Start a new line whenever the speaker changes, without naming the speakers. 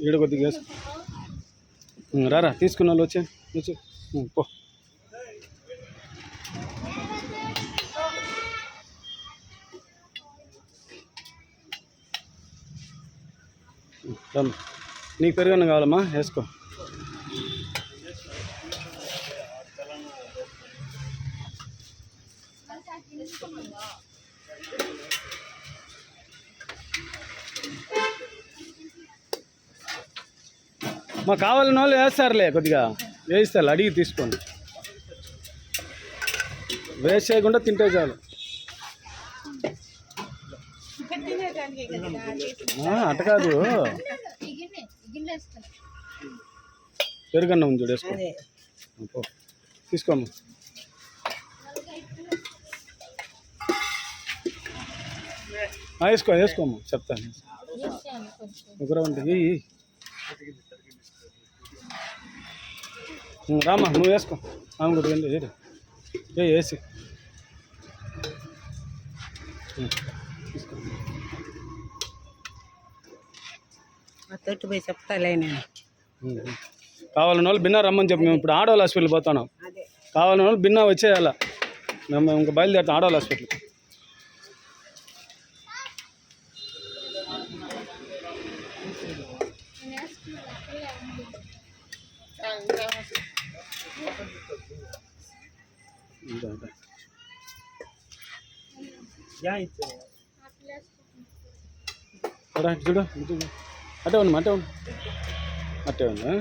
ఈడ కొద్దిగా వేసుకో. రారా తీసుకున్న వాళ్ళు వచ్చే వచ్చి పో. నీకు పెరుగన్న కావాలమ్మా, వేసుకో. మా కావాలని వాళ్ళు వేస్తారులే, కొద్దిగా వేయిస్తారు, అడిగి తీసుకోండి. వేస్ట్ చేయకుండా తింటే చాలు. అట్ట కాదు, పెరుగన్న ఉంది చూడు, వేసుకో. తీసుకోమ్మా. వేసుకోమ్మా, చెప్తాను. ఒకరు అంటే రామ్మా, నువ్వు వేసుకో. కూడా వేసి
తొట్టు పోయి చెప్తాలే నేను.
కావాలని వాళ్ళు బిన్నా రమ్మని చెప్పి, మేము ఇప్పుడు ఆడవాళ్ళ హాస్పిటల్ పోతున్నాం. కావాలని వాళ్ళు బిన్నా వచ్చేయాల, మేము ఇంకా బయలుదేరుతాం ఆడవాళ్ళ హాస్పిటల్. చూడు అట్టే ఉంది, అట్టే ఉంది, అట్టే ఉంది.